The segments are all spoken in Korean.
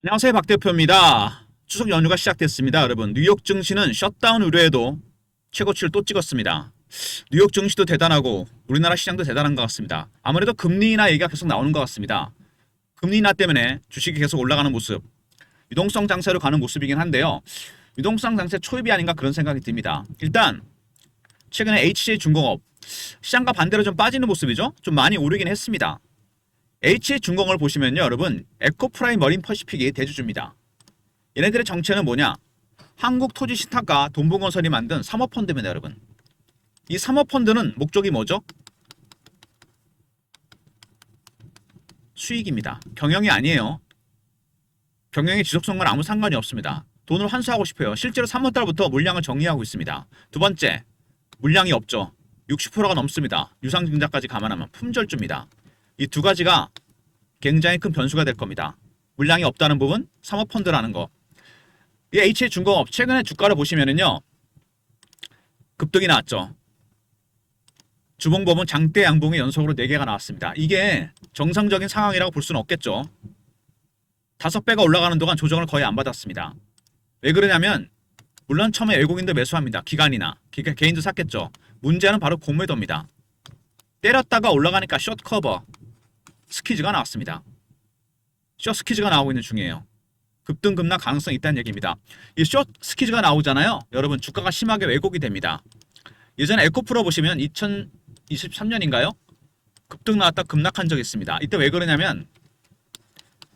안녕하세요, 박 대표입니다. 추석 연휴가 시작됐습니다. 여러분, 뉴욕 증시는 셧다운 이후에도 최고치를 또 찍었습니다. 뉴욕 증시도 대단하고 우리나라 시장도 대단한 것 같습니다. 아무래도 금리 인하 얘기가 계속 나오는 것 같습니다. 금리 인하 때문에 주식이 계속 올라가는 모습, 유동성 장세로 가는 모습이긴 한데요. 유동성 장세 초입이 아닌가 그런 생각이 듭니다. 일단 최근에 HJ중공업 시장과 반대로 좀 빠지는 모습이죠. 좀 많이 오르긴 했습니다. HJ중공업을 보시면요, 여러분, 에코프라임 머린 퍼시픽이 대주주입니다. 얘네들의 정체는 뭐냐? 한국토지신탁과 돈부건설이 만든 사모펀드입니다, 여러분. 이 사모펀드는 목적이 뭐죠? 수익입니다. 경영이 아니에요. 경영의 지속성과는 아무 상관이 없습니다. 돈을 환수하고 싶어요. 실제로 3월달부터 물량을 정리하고 있습니다. 두 번째, 물량이 없죠. 60%가 넘습니다. 유상증자까지 감안하면 품절주입니다. 이 두 가지가 굉장히 큰 변수가 될 겁니다. 물량이 없다는 부분, 사모펀드라는 거. 이 HJ중공업 최근에 주가를 보시면은요, 급등이 나왔죠. 주봉법은 장대 양봉의 연속으로 4개가 나왔습니다. 이게 정상적인 상황이라고 볼 수는 없겠죠. 5배가 올라가는 동안 조정을 거의 안 받았습니다. 왜 그러냐면 물론 처음에 외국인도 매수합니다. 기관이나 개인도 샀겠죠. 문제는 바로 공매도입니다. 때렸다가 올라가니까 숏 커버 스퀴즈가 나왔습니다. 숏 스퀴즈가 나오고 있는 중이에요. 급등 급락 가능성이 있다는 얘기입니다. 이 숏 스퀴즈가 나오잖아요. 여러분, 주가가 심하게 왜곡이 됩니다. 예전에 에코프로 보시면 2023년인가요? 급등 나왔다 급락한 적이 있습니다. 이때 왜 그러냐면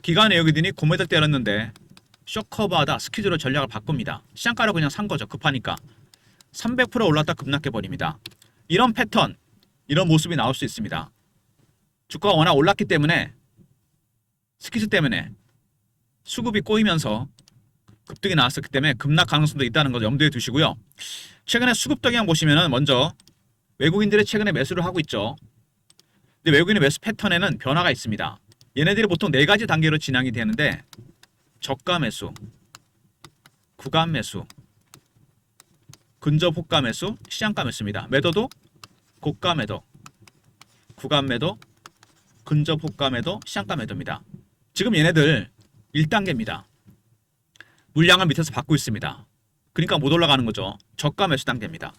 기관 외국인이 공매도 때렸는데 숏 커버하다 스퀴즈로 전략을 바꿉니다. 시장가로 그냥 산 거죠. 급하니까 300% 올랐다 급락해 버립니다. 이런 패턴, 이런 모습이 나올 수 있습니다. 주가가 워낙 올랐기 때문에 스퀴즈 때문에 수급이 꼬이면서 급등이 나왔었기 때문에 급락 가능성도 있다는 거 염두에 두시고요. 최근에 수급 동향 보시면은 먼저 외국인들이 최근에 매수를 하고 있죠. 근데 외국인의 매수 패턴에는 변화가 있습니다. 얘네들이 보통 4가지 단계로 진행이 되는데 저가 매수, 구간 매수, 근접 호가 매수, 시장가 매수입니다. 매도도 고가 매도, 구간 매도, 근접 호가 매도, 시장가 매도입니다. 지금 얘네들 1단계입니다. 물량을 밑에서 받고 있습니다. 그러니까 못 올라가는 거죠. 저가 매수 단계입니다.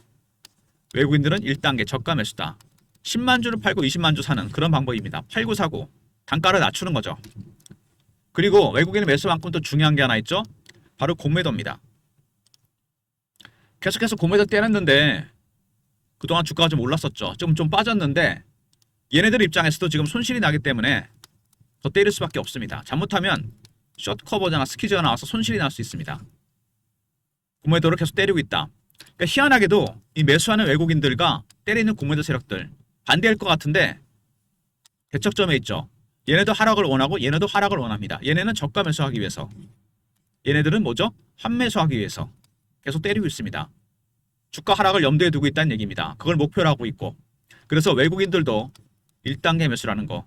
외국인들은 1단계 저가 매수다. 10만 주를 팔고 20만 주 사는 그런 방법입니다. 팔고 사고 단가를 낮추는 거죠. 그리고 외국인의 매수만큼 또 중요한 게 하나 있죠. 바로 공매도입니다. 계속해서 공매도 때렸는데 그동안 주가가 좀 올랐었죠. 좀 빠졌는데 얘네들 입장에서도 지금 손실이 나기 때문에 더 때릴 수밖에 없습니다. 잘못하면 숏 커버나 스퀴즈가 나와서 손실이 날 수 있습니다. 공매도를 계속 때리고 있다. 그러니까 희한하게도 이 매수하는 외국인들과 때리는 공매도 세력들 반대할 것 같은데 대척점에 있죠. 얘네도 하락을 원하고 얘네도 하락을 원합니다. 얘네는 저가 매수하기 위해서, 얘네들은 뭐죠? 환매수하기 위해서 계속 때리고 있습니다. 주가 하락을 염두에 두고 있다는 얘기입니다. 그걸 목표로 하고 있고, 그래서 외국인들도 1단계 매수라는 거,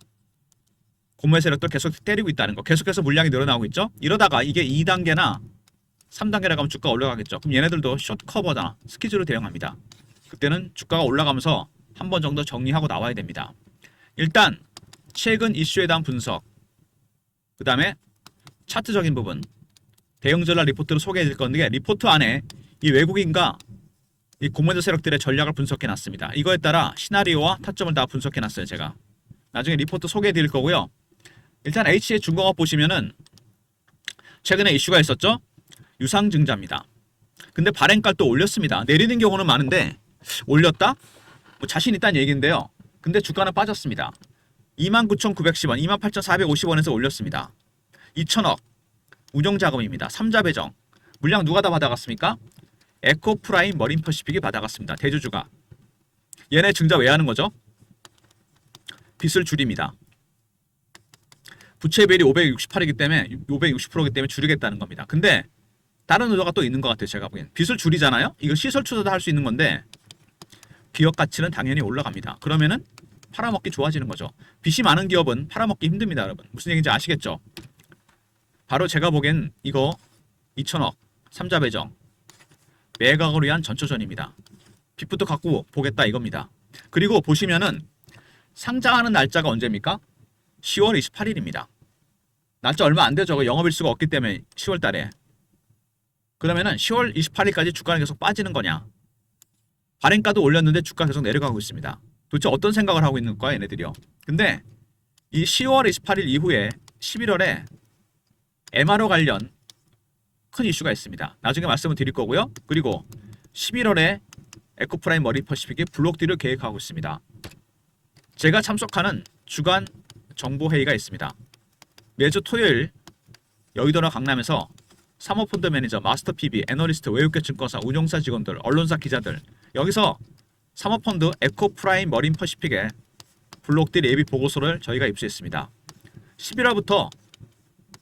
공매 세력도 계속 때리고 있다는 거, 계속해서 물량이 늘어나고 있죠. 이러다가 이게 2단계나 3단계라고 하면 주가가 올라가겠죠. 그럼 얘네들도 숏 커버나 스퀴즈로 대응합니다. 그때는 주가가 올라가면서 한 번 정도 정리하고 나와야 됩니다. 일단 최근 이슈에 대한 분석, 그 다음에 차트적인 부분, 대응 전략 리포트를 소개해 드릴 건데, 리포트 안에 이 외국인과 이 공매도 세력들의 전략을 분석해 놨습니다. 이거에 따라 시나리오와 타점을 다 분석해 놨어요. 제가 나중에 리포트 소개해 드릴 거고요. 일단 HJ중공업 보시면은 최근에 이슈가 있었죠. 유상증자입니다. 근데 발행가를 또 올렸습니다. 내리는 경우는 많은데 올렸다? 뭐 자신 있다는 얘기인데요. 근데 주가는 빠졌습니다. 29,910원, 28,450원에서 올렸습니다. 2천억 운영자금입니다. 3자 배정. 물량 누가 다 받아갔습니까? 에코프라임 머린 퍼시픽이 받아갔습니다. 대주주가. 얘네 증자 왜 하는 거죠? 빚을 줄입니다. 부채 비율이 568이기 때문에 560%이기 때문에 줄이겠다는 겁니다. 근데 다른 의도가 또 있는 것 같아요. 제가 보기엔. 빚을 줄이잖아요. 이거 시설 투자도 할 수 있는 건데 기업 가치는 당연히 올라갑니다. 그러면은 팔아먹기 좋아지는 거죠. 빚이 많은 기업은 팔아먹기 힘듭니다. 여러분. 무슨 얘기인지 아시겠죠? 바로 제가 보기엔 이거 2천억 3자 배정 매각을 위한 전초전입니다. 빚부터 갖고 보겠다 이겁니다. 그리고 보시면은 상장하는 날짜가 언제입니까? 10월 28일입니다. 날짜 얼마 안 되죠. 영업일수가 없기 때문에 10월 달에. 그러면은 10월 28일까지 주가는 계속 빠지는 거냐? 발행가도 올렸는데 주가 계속 내려가고 있습니다. 도대체 어떤 생각을 하고 있는 거야, 얘네들이요? 근데 이 10월 28일 이후에 11월에 MRO 관련 큰 이슈가 있습니다. 나중에 말씀을 드릴 거고요. 그리고 11월에 에코프라임 머린퍼시픽이 블록딜을 계획하고 있습니다. 제가 참석하는 주간 정보회의가 있습니다. 매주 토요일 여의도나 강남에서 사모펀드 매니저, 마스터 PB, 애널리스트, 외국계 증권사, 운용사 직원들, 언론사 기자들 여기서 사모펀드 에코프라임 머린퍼시픽의 블록딜 예비 보고서를 저희가 입수했습니다. 11월부터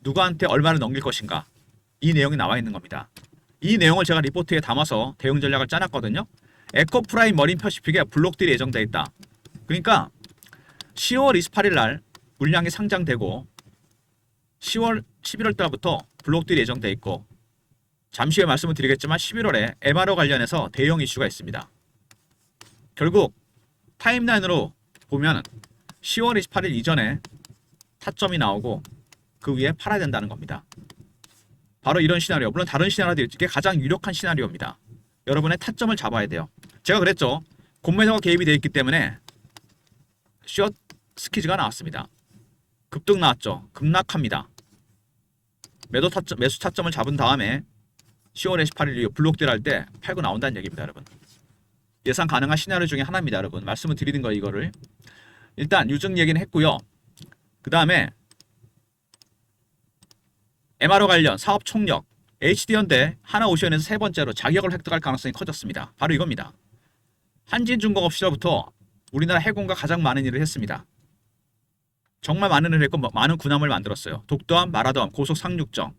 누구한테 얼마를 넘길 것인가 이 내용이 나와 있는 겁니다. 이 내용을 제가 리포트에 담아서 대응 전략을 짜놨거든요. 에코프라임 머린퍼시픽에 블록딜이 예정되어 있다. 그러니까 10월 28일 날 물량이 상장되고 11월 달부터 블록딜이 예정되어 있고 잠시 후에 말씀을 드리겠지만 11월에 MRO 관련해서 대형 이슈가 있습니다. 결국 타임라인으로 보면 10월 28일 이전에 타점이 나오고 그 위에 팔아야 된다는 겁니다. 바로 이런 시나리오, 물론 다른 시나리오도 이게 가장 유력한 시나리오입니다. 여러분의 타점을 잡아야 돼요. 제가 그랬죠. 공매도가 개입이 되어 있기 때문에 숏 스퀴즈가 나왔습니다. 급등 나왔죠. 급락합니다. 매수 타점을 잡은 다음에 10월 28일 이후 블록딜 할 때 팔고 나온다는 얘기입니다, 여러분. 예상 가능한 시나리오 중에 하나입니다, 여러분. 말씀을 드리는 거예요, 이거를. 일단 유증 얘기는 했고요. 그 다음에 MRO 관련 사업 총력, HD현대, 하나오션에서 세 번째로 자격을 획득할 가능성이 커졌습니다. 바로 이겁니다. 한진중공업 시절부터 우리나라 해군과 가장 많은 일을 했습니다. 정말 많은 일을 했고 많은 군함을 만들었어요. 독도함, 마라도함, 고속 상륙정.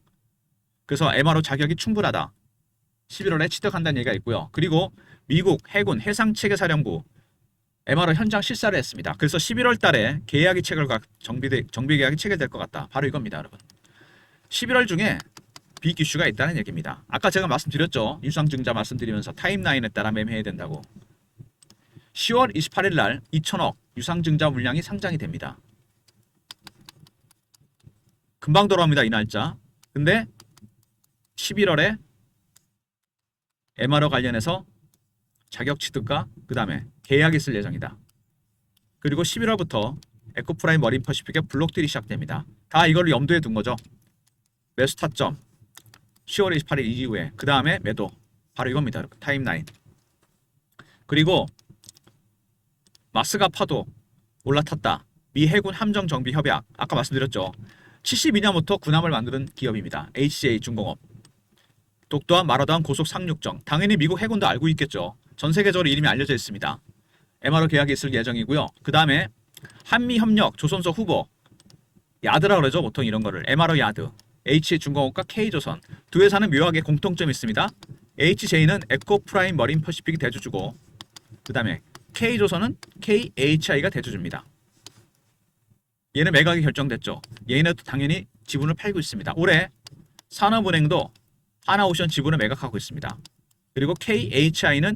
그래서 MRO 자격이 충분하다. 11월에 취득한다는 얘기가 있고요. 그리고 미국 해군 해상체계사령부 MRO 현장 실사를 했습니다. 그래서 11월 달에 계약이 정비 계약이 체결될 것 같다. 바로 이겁니다, 여러분. 11월 중에 빅 이슈가 있다는 얘기입니다. 아까 제가 말씀드렸죠. 유상증자 말씀드리면서 타임라인에 따라 매매해야 된다고. 10월 28일 날 2천억 유상증자 물량이 상장이 됩니다. 금방 돌아옵니다, 이 날짜. 근데 11월에 MRO 관련해서 자격 취득과 그 다음에 계약이 있을 예정이다. 그리고 11월부터 에코프라임 머린퍼시픽의 블록딜이 시작됩니다. 다 이걸 염두에 둔 거죠. 매수 타점 10월 28일 이후에 그 다음에 매도 바로 이겁니다, 여러분. 타임라인. 그리고 마스가 파도 올라탔다. 미 해군 함정 정비 협약 아까 말씀드렸죠. 72년부터 군함을 만드는 기업입니다. HJ 중공업. 독도함, 마라도함, 고속 상륙정. 당연히 미국 해군도 알고 있겠죠. 전 세계적으로 이름이 알려져 있습니다. MRO 계약이 있을 예정이고요. 그 다음에 한미협력 조선소 후보 야드라 그러죠. 보통 이런 거를 MRO 야드. HJ중공업과 K조선 두 회사는 묘하게 공통점이 있습니다. HJ는 에코프라임 머린퍼시픽이 대주주고 그 다음에 K조선은 KHI가 대주주입니다. 얘는 매각이 결정됐죠. 얘네도 당연히 지분을 팔고 있습니다. 올해 산업은행도 하나오션 지분을 매각하고 있습니다. 그리고 KHI는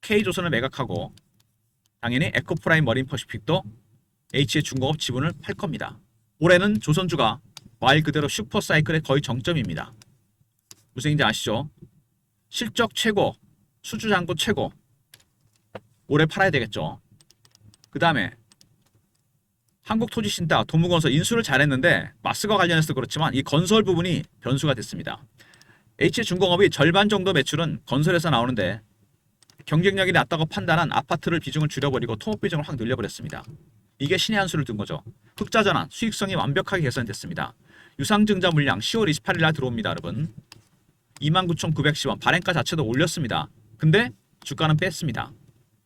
K조선을 매각하고 당연히 에코프라임 머린퍼시픽도 HJ중공업 지분을 팔 겁니다. 올해는 조선주가 말 그대로 슈퍼사이클의 거의 정점입니다. 무슨 얘기인지 아시죠? 실적 최고, 수주잔고 최고. 올해 팔아야 되겠죠. 그 다음에 한국토지신탁, 도무건설 인수를 잘했는데 마스과 관련해서 그렇지만 이 건설 부분이 변수가 됐습니다. HJ중공업이 절반 정도 매출은 건설에서 나오는데 경쟁력이 낮다고 판단한 아파트를 비중을 줄여버리고 통업 비중을 확 늘려버렸습니다. 이게 신의 한 수를 둔 거죠. 흑자전환, 수익성이 완벽하게 개선됐습니다. 유상증자 물량 10월 28일 날 들어옵니다, 여러분. 29,910원. 발행가 자체도 올렸습니다. 근데 주가는 뺐습니다.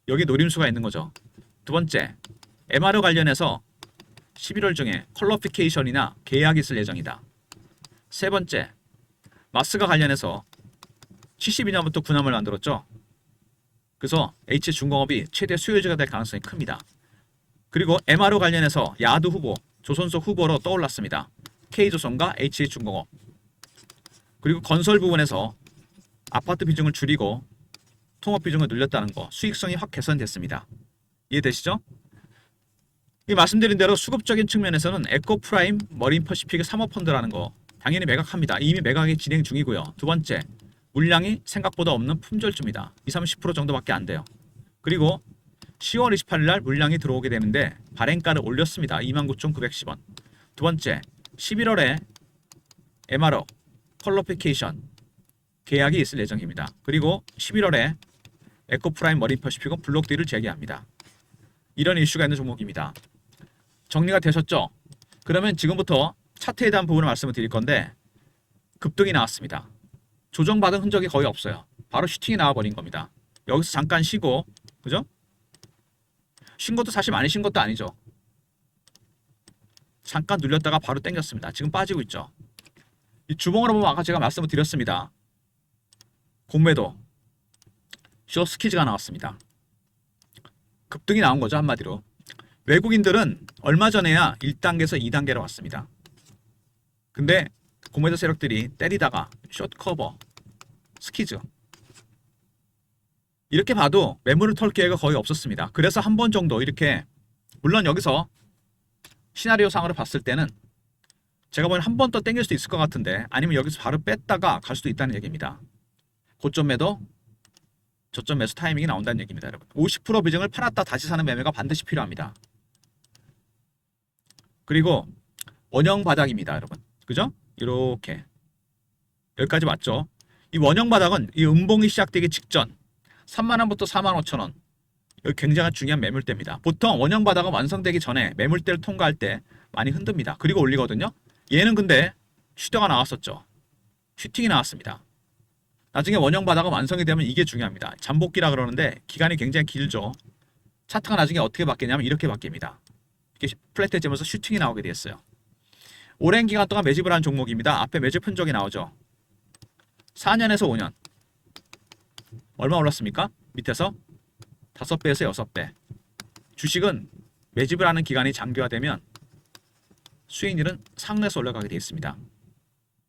여기 노림수가 있는 거죠. 두 번째, MRO 관련해서 11월 중에 퀄리피케이션이나 계약이 있을 예정이다. 세 번째, 마스가 관련해서 72년부터 군함을 만들었죠. 그래서 HJ중공업이 최대 수요주가 될 가능성이 큽니다. 그리고 MRO 관련해서 야드 후보, 조선소 후보로 떠올랐습니다. K조선과 HJ중공업. 그리고 건설 부분에서 아파트 비중을 줄이고 통업 비중을 늘렸다는 거, 수익성이 확 개선됐습니다. 이해되시죠? 이 말씀드린 대로 수급적인 측면에서는 에코프라임, 머린퍼시픽의 사모펀드라는 거 당연히 매각합니다. 이미 매각이 진행 중이고요. 두 번째, 물량이 생각보다 없는 품절주입니다. 20-30% 정도밖에 안 돼요. 그리고 10월 28일 날 물량이 들어오게 되는데 발행가를 올렸습니다. 29,910원. 두 번째, 11월에 MRO, 퀄리피케이션 계약이 있을 예정입니다. 그리고 11월에 에코프라임 머린퍼시픽은 블록딜을 재개합니다. 이런 이슈가 있는 종목입니다. 정리가 되셨죠? 그러면 지금부터 차트에 대한 부분을 말씀을 드릴 건데 급등이 나왔습니다. 조정받은 흔적이 거의 없어요. 바로 슈팅이 나와버린 겁니다. 여기서 잠깐 쉬고, 그죠? 쉰 것도 사실 많이 쉰 것도 아니죠. 잠깐 눌렸다가 바로 당겼습니다. 지금 빠지고 있죠. 이 주봉으로 보면 아까 제가 말씀을 드렸습니다. 공매도 숏스키즈가 나왔습니다. 급등이 나온 거죠, 한마디로. 외국인들은 얼마 전에야 1단계에서 2단계로 왔습니다. 근데 공매도 세력들이 때리다가 숏커버, 스키즈 이렇게 봐도 매물을 털 기회가 거의 없었습니다. 그래서 한 번 정도 이렇게, 물론 여기서 시나리오 상으로 봤을 때는 제가 보기엔 한 번 더 땡길 수도 있을 것 같은데, 아니면 여기서 바로 뺐다가 갈 수도 있다는 얘기입니다. 고점 매도, 저점 매수 타이밍이 나온다는 얘기입니다, 여러분. 50% 비중을 팔았다 다시 사는 매매가 반드시 필요합니다. 그리고 원형 바닥입니다, 여러분. 그죠? 이렇게 여기까지 맞죠? 이 원형 바닥은 이 음봉이 시작되기 직전 3만원부터 45,000원, 여기 굉장히 중요한 매물대입니다. 보통 원형 바닥은 완성되기 전에 매물대를 통과할 때 많이 흔듭니다. 그리고 올리거든요. 얘는 근데 슈터가 나왔었죠. 슈팅이 나왔습니다. 나중에 원형 바닥은 완성이 되면 이게 중요합니다. 잠복기라 그러는데 기간이 굉장히 길죠. 차트가 나중에 어떻게 바뀌냐면 이렇게 바뀝니다. 이렇게 플랫해지면서 슈팅이 나오게 되었어요. 오랜 기간 동안 매집을 한 종목입니다. 앞에 매집 흔적이 나오죠. 4년에서 5년. 얼마 올랐습니까? 밑에서 5배에서 6배. 주식은 매집을 하는 기간이 장기화되면 수익률은 상내에서 올라가게 되어 있습니다.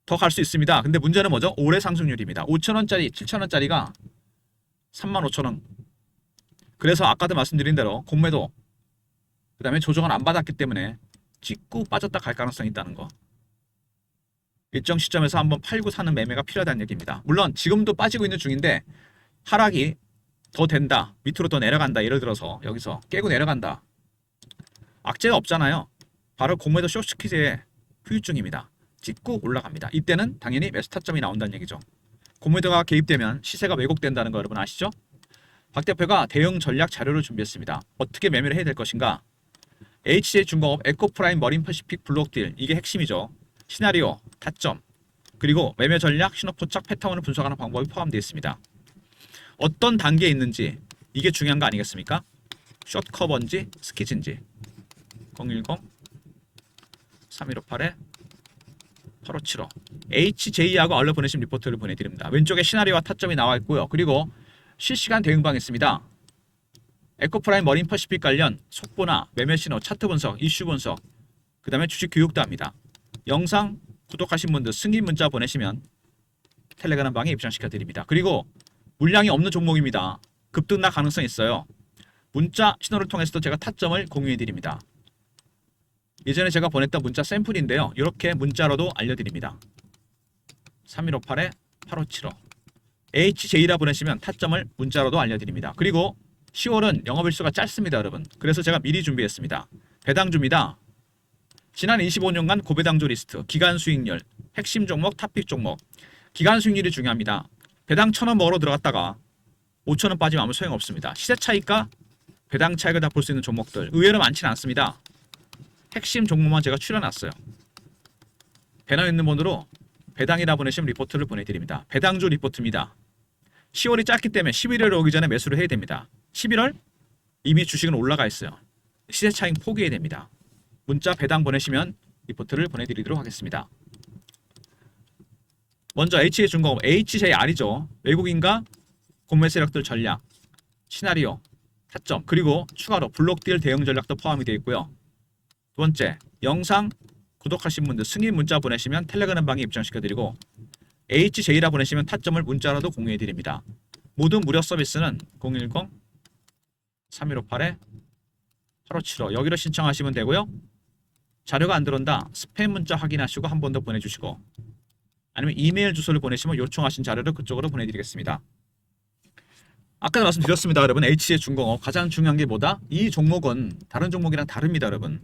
더 갈 수 있습니다. 근데 문제는 뭐죠? 올해 상승률입니다. 5,000원짜리, 7,000원짜리가 35,000원. 그래서 아까도 말씀드린 대로 공매도, 그 다음에 조정을 안 받았기 때문에 찍고 빠졌다 갈 가능성이 있다는 거. 일정 시점에서 한번 팔고 사는 매매가 필요하다는 얘기입니다. 물론 지금도 빠지고 있는 중인데 하락이 더 된다, 밑으로 더 내려간다, 예를 들어서 여기서 깨고 내려간다, 악재가 없잖아요. 바로 공매도 숏스퀴즈의 후유증입니다. 찍고 올라갑니다. 이때는 당연히 매수 타점이 나온다는 얘기죠. 공매도가 개입되면 시세가 왜곡된다는 거 여러분 아시죠? 박 대표가 대응 전략 자료를 준비했습니다. 어떻게 매매를 해야 될 것인가? HJ중공업, 에코프라임, 머린퍼시픽, 블록딜, 이게 핵심이죠. 시나리오, 타점, 그리고 매매 전략, 신호포착, 패턴을 분석하는 방법이 포함되어 있습니다. 어떤 단계에 있는지 이게 중요한 거 아니겠습니까? 숏커버인지 스키즈인지. 010-3158에 8575 HJ하고 얼른 보내신 리포트를 보내드립니다. 왼쪽에 시나리오와 타점이 나와 있고요. 그리고 실시간 대응방 있습니다. 에코프라임 머린퍼시픽 관련 속보나 매매 신호, 차트 분석, 이슈 분석, 그 다음에 주식 교육도 합니다. 영상 구독하신 분들 승인 문자 보내시면 텔레그램 방에 입장시켜 드립니다. 그리고 물량이 없는 종목입니다. 급등락 가능성이 있어요. 문자 신호를 통해서도 제가 타점을 공유해 드립니다. 예전에 제가 보냈던 문자 샘플인데요. 이렇게 문자로도 알려드립니다. 3158에 8575 HJ라 보내시면 타점을 문자로도 알려드립니다. 그리고 10월은 영업일수가 짧습니다, 여러분. 그래서 제가 미리 준비했습니다. 배당주입니다. 지난 25년간 고배당주 리스트, 기간 수익률, 핵심 종목, 탑픽 종목. 기간 수익률이 중요합니다. 배당 1,000원 먹으러 들어갔다가 5,000원 빠지면 아무 소용없습니다. 시세 차익과 배당 차익을 다 볼 수 있는 종목들 의외로 많지는 않습니다. 핵심 종목만 제가 추려놨어요. 배너 있는 번호로 배당이라 보내시면 리포트를 보내드립니다. 배당주 리포트입니다. 10월이 짧기 때문에 11월에 오기 전에 매수를 해야 됩니다. 11월 이미 주식은 올라가 있어요. 시세 차익 포기해야 됩니다. 문자 배당 보내시면 리포트를 보내드리도록 하겠습니다. 먼저 HJ중공업, HJR이죠. 외국인과 공매 세력들 전략, 시나리오, 타점, 그리고 추가로 블록딜 대응 전략도 포함이 되어 있고요. 두 번째, 영상 구독하신 분들 승인 문자 보내시면 텔레그램 방에 입장시켜드리고 HJ라 보내시면 타점을 문자로도 공유해드립니다. 모든 무료 서비스는 010-3158에 8575 여기로 신청하시면 되고요. 자료가 안 들어온다. 스팸 문자 확인하시고 한 번 더 보내주시고 아니면 이메일 주소를 보내시면 요청하신 자료를 그쪽으로 보내드리겠습니다. 아까도 말씀드렸습니다. 여러분 HC의 중공업 가장 중요한 게 뭐다? 이 종목은 다른 종목이랑 다릅니다. 여러분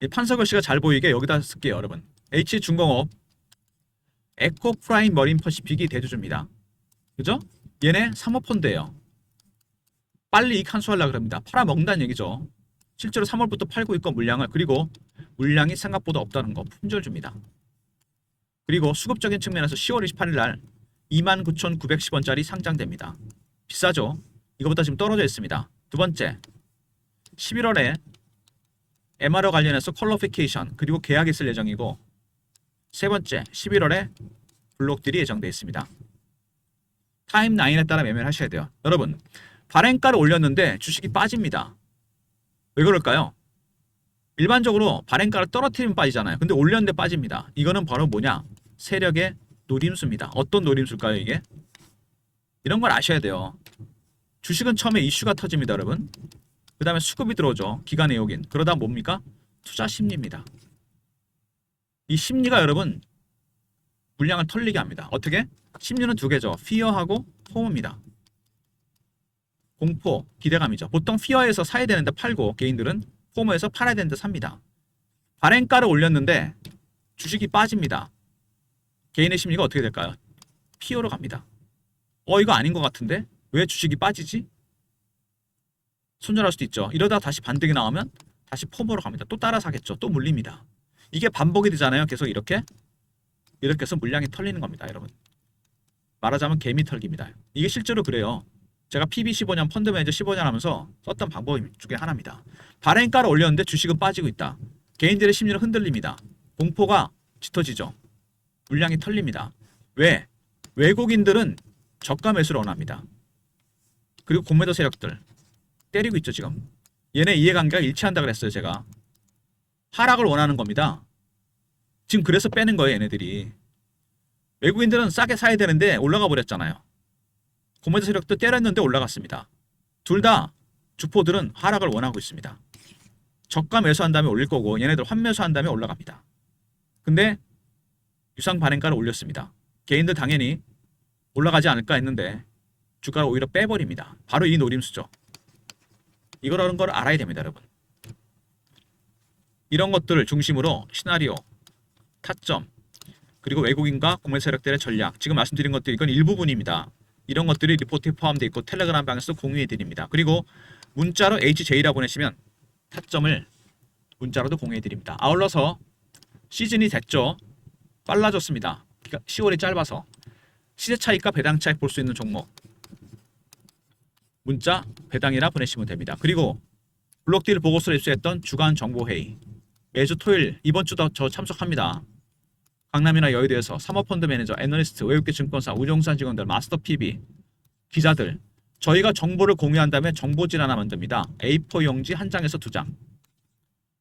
이 판서글씨가 잘 보이게 여기다 쓸게요. 여러분 HC 중공업 에코프라임 머린 퍼시픽이 대주주입니다. 그죠? 얘네 사모펀드예요. 빨리 이익 환수하려고 합니다. 팔아먹는다는 얘기죠. 실제로 3월부터 팔고 있고 물량을 그리고 물량이 생각보다 없다는 거 품절줍니다. 그리고 수급적인 측면에서 10월 28일 날 29,910원짜리 상장됩니다. 비싸죠? 이거보다 지금 떨어져 있습니다. 두 번째 11월에 MRO 관련해서 퀄리피케이션 그리고 계약이 있을 예정이고 세 번째 11월에 블록딜이 예정되어 있습니다. 타임라인에 따라 매매를 하셔야 돼요. 여러분 발행가를 올렸는데 주식이 빠집니다. 왜 그럴까요? 일반적으로 발행가를 떨어뜨리면 빠지잖아요. 근데 올렸는데 빠집니다. 이거는 바로 뭐냐? 세력의 노림수입니다. 어떤 노림수일까요 이게? 이런 걸 아셔야 돼요. 주식은 처음에 이슈가 터집니다. 여러분. 그 다음에 수급이 들어오죠. 기관의 요긴. 그러다 뭡니까? 투자 심리입니다. 이 심리가 여러분 물량을 털리게 합니다. 어떻게? 심리는 두 개죠. 피어하고 포모입니다. 공포, 기대감이죠. 보통 피어에서 사야 되는데 팔고 개인들은 포모에서 팔아야 되는데 삽니다. 발행가를 올렸는데 주식이 빠집니다. 개인의 심리가 어떻게 될까요? 피어로 갑니다. 이거 아닌 것 같은데? 왜 주식이 빠지지? 손절할 수도 있죠. 이러다 다시 반등이 나오면 다시 포모로 갑니다. 또 따라 사겠죠. 또 물립니다. 이게 반복이 되잖아요. 계속 이렇게 해서 물량이 털리는 겁니다. 여러분. 말하자면 개미 털기입니다. 이게 실제로 그래요. 제가 PB 15년 펀드 매니저 15년 하면서 썼던 방법 중에 하나입니다. 발행가를 올렸는데 주식은 빠지고 있다. 개인들의 심리는 흔들립니다. 공포가 짙어지죠. 물량이 털립니다. 왜? 외국인들은 저가 매수를 원합니다. 그리고 공매도 세력들 때리고 있죠 지금. 얘네 이해관계가 일치한다 그랬어요 제가. 하락을 원하는 겁니다. 지금 그래서 빼는 거예요 얘네들이. 외국인들은 싸게 사야 되는데 올라가 버렸잖아요. 공매도 세력도 때렸는데 올라갔습니다. 둘 다 주포들은 하락을 원하고 있습니다. 저가 매수한 다음에 올릴 거고 얘네들 환매수한 다음에 올라갑니다. 근데 유상 발행가를 올렸습니다. 개인들 당연히 올라가지 않을까 했는데 주가를 오히려 빼버립니다. 바로 이 노림수죠. 이거라는 걸 알아야 됩니다 여러분. 이런 것들을 중심으로 시나리오, 타점, 그리고 외국인과 공매 세력들의 전략 지금 말씀드린 것들 이건 일부분입니다. 이런 것들이 리포트에 포함되어 있고 텔레그램 방에서 공유해 드립니다. 그리고 문자로 HJ라 보내시면 타점을 문자로도 공유해 드립니다. 아울러서 시즌이 됐죠. 빨라졌습니다. 10월이 짧아서 시세 차익과 배당 차익 볼 수 있는 종목 문자 배당이라 보내시면 됩니다. 그리고 블록딜 보고서를 입수했던 주간 정보회의 매주 토요일 이번 주도 저 참석합니다. 강남이나 여의도에서 사모펀드 매니저, 애널리스트, 외국계 증권사, 우종산 직원들, 마스터 PB, 기자들 저희가 정보를 공유한 다음에 정보질 하나 만듭니다. A4 용지 한 장에서 두 장.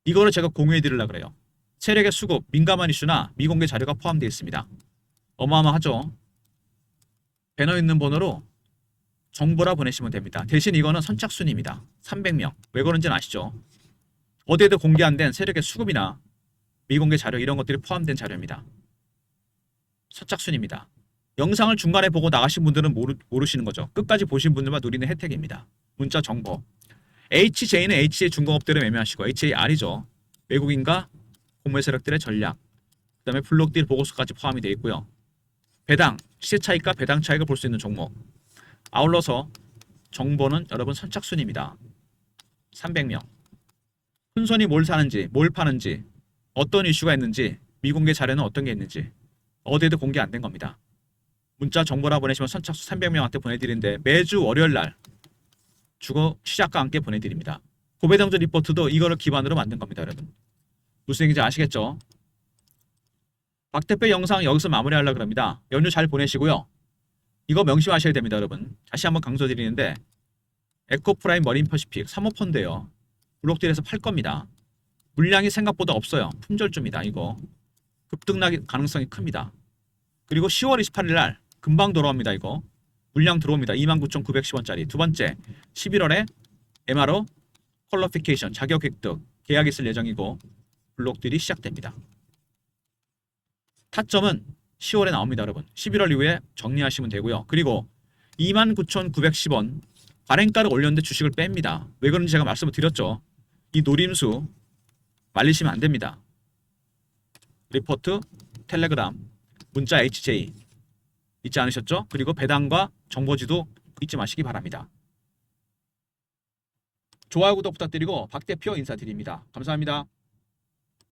이거를 제가 공유해 드리려고 그래요. 세력의 수급, 민감한 이슈나 미공개 자료가 포함되어 있습니다. 어마어마하죠. 배너 있는 번호로 정보라 보내시면 됩니다. 대신 이거는 선착순입니다. 300명. 왜 그런지는 아시죠? 어디에도 공개 안 된 세력의 수급이나 미공개 자료 이런 것들이 포함된 자료입니다. 선착순입니다. 영상을 중간에 보고 나가신 분들은 모르시는 거죠. 끝까지 보신 분들만 누리는 혜택입니다. 문자 정보. HJ는 HJ 중공업들을 매매하시고 HAR이죠. 외국인과 공매 세력들의 전략. 그 다음에 블록딜 보고서까지 포함이 되어 있고요. 배당, 시세 차익과 배당 차익을 볼 수 있는 종목. 아울러서 정보는 여러분 선착순입니다. 300명. 순선이 뭘 사는지, 뭘 파는지, 어떤 이슈가 있는지, 미공개 자료는 어떤 게 있는지 어디에도 공개 안 된 겁니다. 문자 정보라 보내시면 선착순 300명한테 보내드리는데 매주 월요일날 주거 시작과 함께 보내드립니다. 고배당주 리포트도 이거를 기반으로 만든 겁니다. 여러분. 무슨 얘기인지 아시겠죠? 박 대표 영상 여기서 마무리하려고 합니다. 연휴 잘 보내시고요. 이거 명심하셔야 됩니다. 여러분. 다시 한번 강조드리는데 에코프라임 머린 퍼시픽 사모펀드예요. 블록딜에서 팔 겁니다. 물량이 생각보다 없어요. 품절주입니다. 이거 급등날 가능성이 큽니다. 그리고 10월 28일 날 금방 돌아옵니다. 이거 물량 들어옵니다. 29,910원짜리. 두 번째 11월에 MRO 퀄리피케이션, 자격 획득, 계약이 있을 예정이고 블록들이 시작됩니다. 타점은 10월에 나옵니다, 여러분. 11월 이후에 정리하시면 되고요. 그리고 29,910원 발행가를 올렸는데 주식을 뺍니다. 왜 그런지 제가 말씀을 드렸죠. 이 노림수 말리시면 안 됩니다. 리포트, 텔레그램, 문자 HJ 잊지 않으셨죠? 그리고 배당과 정보지도 잊지 마시기 바랍니다. 좋아요, 구독 부탁드리고 박 대표 인사드립니다. 감사합니다.